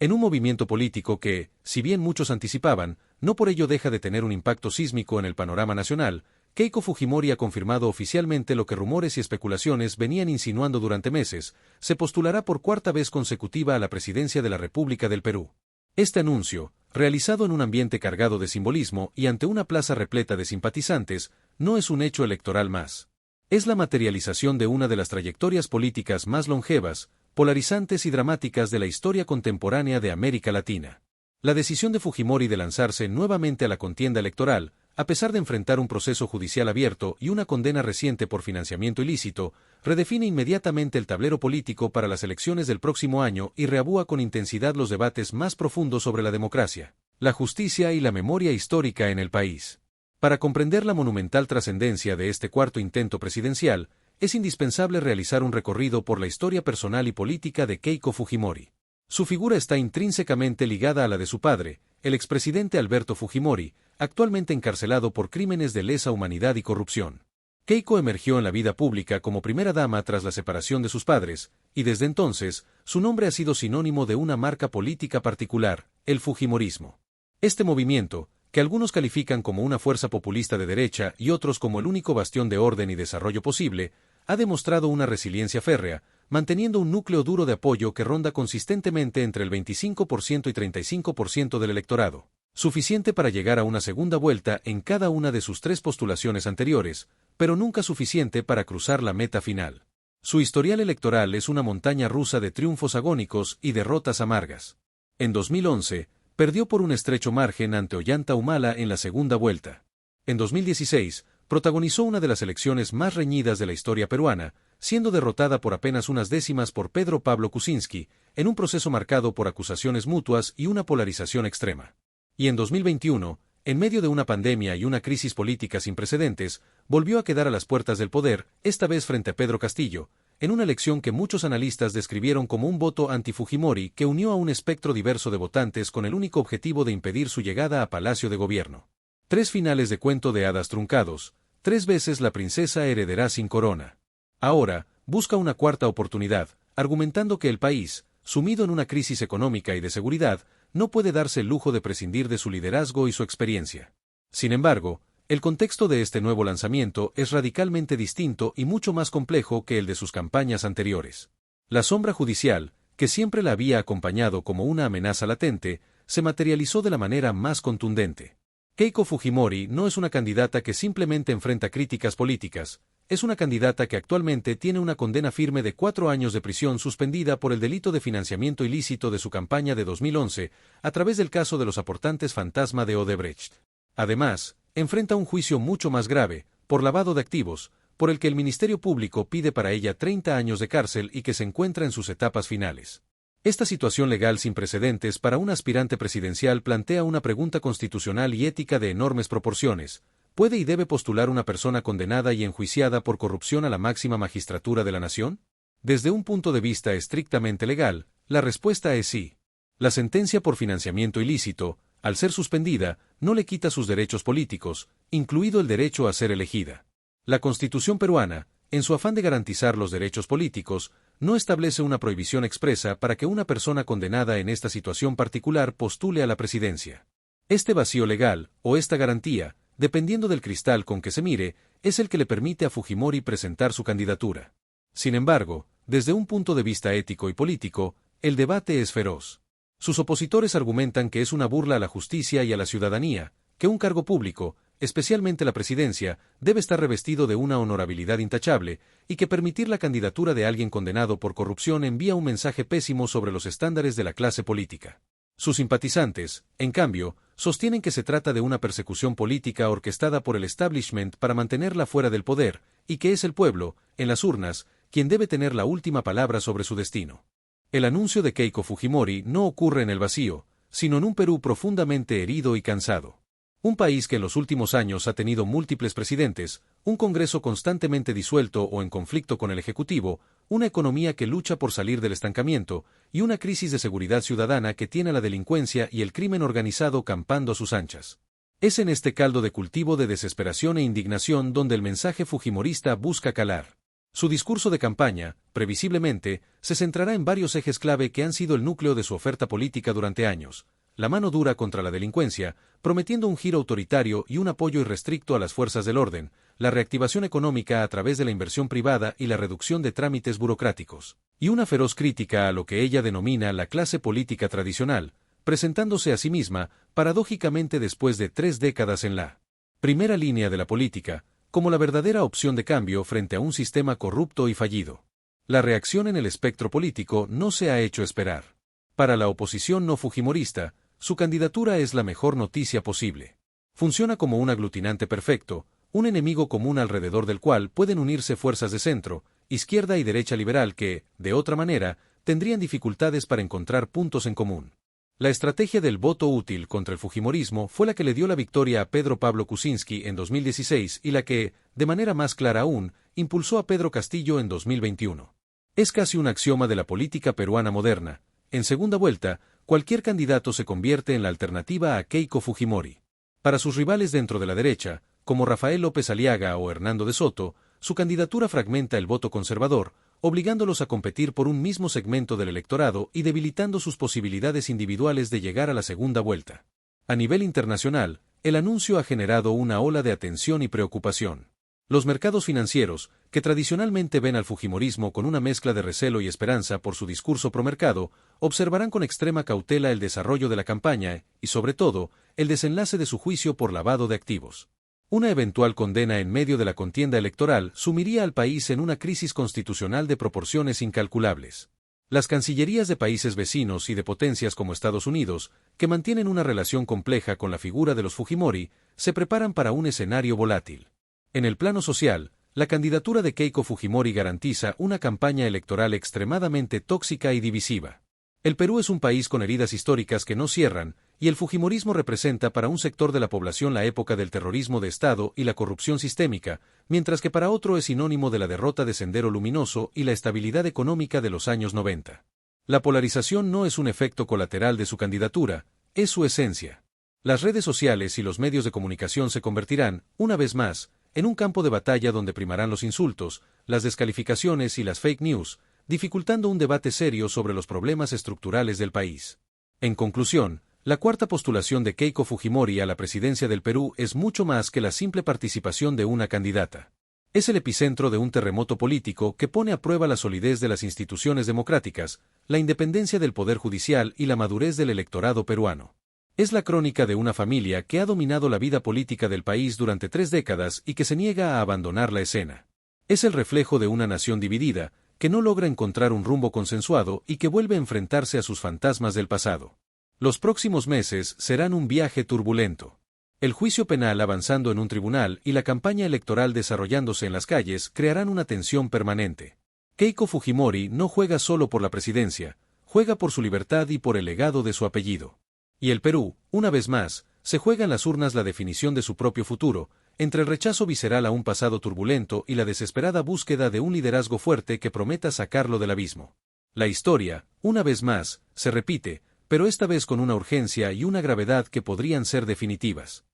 En un movimiento político que, si bien muchos anticipaban, no por ello deja de tener un impacto sísmico en el panorama nacional, Keiko Fujimori ha confirmado oficialmente lo que rumores y especulaciones venían insinuando durante meses: se postulará por cuarta vez consecutiva a la presidencia de la República del Perú. Este anuncio, realizado en un ambiente cargado de simbolismo y ante una plaza repleta de simpatizantes, no es un hecho electoral más. Es la materialización de una de las trayectorias políticas más longevas, polarizantes y dramáticas de la historia contemporánea de América Latina. La decisión de Fujimori de lanzarse nuevamente a la contienda electoral, a pesar de enfrentar un proceso judicial abierto y una condena reciente por financiamiento ilícito, redefine inmediatamente el tablero político para las elecciones del próximo año y reavúa con intensidad los debates más profundos sobre la democracia, la justicia y la memoria histórica en el país. Para comprender la monumental trascendencia de este cuarto intento presidencial, es indispensable realizar un recorrido por la historia personal y política de Keiko Fujimori. Su figura está intrínsecamente ligada a la de su padre, el expresidente Alberto Fujimori, actualmente encarcelado por crímenes de lesa humanidad y corrupción. Keiko emergió en la vida pública como primera dama tras la separación de sus padres, y desde entonces, su nombre ha sido sinónimo de una marca política particular, el Fujimorismo. Este movimiento, que algunos califican como una fuerza populista de derecha y otros como el único bastión de orden y desarrollo posible, ha demostrado una resiliencia férrea, manteniendo un núcleo duro de apoyo que ronda consistentemente entre el 25% y 35% del electorado, suficiente para llegar a una segunda vuelta en cada una de sus 3 postulaciones anteriores, pero nunca suficiente para cruzar la meta final. Su historial electoral es una montaña rusa de triunfos agónicos y derrotas amargas. En 2011, perdió por un estrecho margen ante Ollanta Humala en la segunda vuelta. En 2016, protagonizó una de las elecciones más reñidas de la historia peruana, siendo derrotada por apenas unas décimas por Pedro Pablo Kuczynski, en un proceso marcado por acusaciones mutuas y una polarización extrema. Y en 2021, en medio de una pandemia y una crisis política sin precedentes, volvió a quedar a las puertas del poder, esta vez frente a Pedro Castillo, en una elección que muchos analistas describieron como un voto anti-Fujimori que unió a un espectro diverso de votantes con el único objetivo de impedir su llegada a Palacio de Gobierno. 3 finales de cuento de hadas truncados, 3 veces la princesa heredará sin corona. Ahora, busca una cuarta oportunidad, argumentando que el país, sumido en una crisis económica y de seguridad, no puede darse el lujo de prescindir de su liderazgo y su experiencia. Sin embargo, el contexto de este nuevo lanzamiento es radicalmente distinto y mucho más complejo que el de sus campañas anteriores. La sombra judicial, que siempre la había acompañado como una amenaza latente, se materializó de la manera más contundente. Keiko Fujimori no es una candidata que simplemente enfrenta críticas políticas, es una candidata que actualmente tiene una condena firme de 4 años de prisión suspendida por el delito de financiamiento ilícito de su campaña de 2011, a través del caso de los aportantes fantasma de Odebrecht. Además, enfrenta un juicio mucho más grave, por lavado de activos, por el que el Ministerio Público pide para ella 30 años de cárcel y que se encuentra en sus etapas finales. Esta situación legal sin precedentes para un aspirante presidencial plantea una pregunta constitucional y ética de enormes proporciones. ¿Puede y debe postular una persona condenada y enjuiciada por corrupción a la máxima magistratura de la nación? Desde un punto de vista estrictamente legal, la respuesta es sí. La sentencia por financiamiento ilícito, al ser suspendida, no le quita sus derechos políticos, incluido el derecho a ser elegida. La Constitución peruana, en su afán de garantizar los derechos políticos, no establece una prohibición expresa para que una persona condenada en esta situación particular postule a la presidencia. Este vacío legal, o esta garantía, dependiendo del cristal con que se mire, es el que le permite a Fujimori presentar su candidatura. Sin embargo, desde un punto de vista ético y político, el debate es feroz. Sus opositores argumentan que es una burla a la justicia y a la ciudadanía, que un cargo público, especialmente la presidencia, debe estar revestido de una honorabilidad intachable, y que permitir la candidatura de alguien condenado por corrupción envía un mensaje pésimo sobre los estándares de la clase política. Sus simpatizantes, en cambio, sostienen que se trata de una persecución política orquestada por el establishment para mantenerla fuera del poder, y que es el pueblo, en las urnas, quien debe tener la última palabra sobre su destino. El anuncio de Keiko Fujimori no ocurre en el vacío, sino en un Perú profundamente herido y cansado. Un país que en los últimos años ha tenido múltiples presidentes, un Congreso constantemente disuelto o en conflicto con el Ejecutivo, una economía que lucha por salir del estancamiento, y una crisis de seguridad ciudadana que tiene a la delincuencia y el crimen organizado campando a sus anchas. Es en este caldo de cultivo de desesperación e indignación donde el mensaje fujimorista busca calar. Su discurso de campaña, previsiblemente, se centrará en varios ejes clave que han sido el núcleo de su oferta política durante años: la mano dura contra la delincuencia, prometiendo un giro autoritario y un apoyo irrestricto a las fuerzas del orden, la reactivación económica a través de la inversión privada y la reducción de trámites burocráticos, y una feroz crítica a lo que ella denomina la clase política tradicional, presentándose a sí misma, paradójicamente después de 3 décadas en la primera línea de la política, como la verdadera opción de cambio frente a un sistema corrupto y fallido. La reacción en el espectro político no se ha hecho esperar. Para la oposición no fujimorista, su candidatura es la mejor noticia posible. Funciona como un aglutinante perfecto, un enemigo común alrededor del cual pueden unirse fuerzas de centro, izquierda y derecha liberal que, de otra manera, tendrían dificultades para encontrar puntos en común. La estrategia del voto útil contra el fujimorismo fue la que le dio la victoria a Pedro Pablo Kuczynski en 2016 y la que, de manera más clara aún, impulsó a Pedro Castillo en 2021. Es casi un axioma de la política peruana moderna: en segunda vuelta, cualquier candidato se convierte en la alternativa a Keiko Fujimori. Para sus rivales dentro de la derecha, como Rafael López Aliaga o Hernando de Soto, su candidatura fragmenta el voto conservador, obligándolos a competir por un mismo segmento del electorado y debilitando sus posibilidades individuales de llegar a la segunda vuelta. A nivel internacional, el anuncio ha generado una ola de atención y preocupación. Los mercados financieros, que tradicionalmente ven al fujimorismo con una mezcla de recelo y esperanza por su discurso promercado, observarán con extrema cautela el desarrollo de la campaña y, sobre todo, el desenlace de su juicio por lavado de activos. Una eventual condena en medio de la contienda electoral sumiría al país en una crisis constitucional de proporciones incalculables. Las cancillerías de países vecinos y de potencias como Estados Unidos, que mantienen una relación compleja con la figura de los Fujimori, se preparan para un escenario volátil. En el plano social, la candidatura de Keiko Fujimori garantiza una campaña electoral extremadamente tóxica y divisiva. El Perú es un país con heridas históricas que no cierran, y el fujimorismo representa para un sector de la población la época del terrorismo de Estado y la corrupción sistémica, mientras que para otro es sinónimo de la derrota de Sendero Luminoso y la estabilidad económica de los años 90. La polarización no es un efecto colateral de su candidatura, es su esencia. Las redes sociales y los medios de comunicación se convertirán, una vez más, en un campo de batalla donde primarán los insultos, las descalificaciones y las fake news, dificultando un debate serio sobre los problemas estructurales del país. En conclusión, la cuarta postulación de Keiko Fujimori a la presidencia del Perú es mucho más que la simple participación de una candidata. Es el epicentro de un terremoto político que pone a prueba la solidez de las instituciones democráticas, la independencia del poder judicial y la madurez del electorado peruano. Es la crónica de una familia que ha dominado la vida política del país durante 3 décadas y que se niega a abandonar la escena. Es el reflejo de una nación dividida, que no logra encontrar un rumbo consensuado y que vuelve a enfrentarse a sus fantasmas del pasado. Los próximos meses serán un viaje turbulento. El juicio penal avanzando en un tribunal y la campaña electoral desarrollándose en las calles crearán una tensión permanente. Keiko Fujimori no juega solo por la presidencia, juega por su libertad y por el legado de su apellido. Y el Perú, una vez más, se juega en las urnas la definición de su propio futuro, entre el rechazo visceral a un pasado turbulento y la desesperada búsqueda de un liderazgo fuerte que prometa sacarlo del abismo. La historia, una vez más, se repite, pero esta vez con una urgencia y una gravedad que podrían ser definitivas.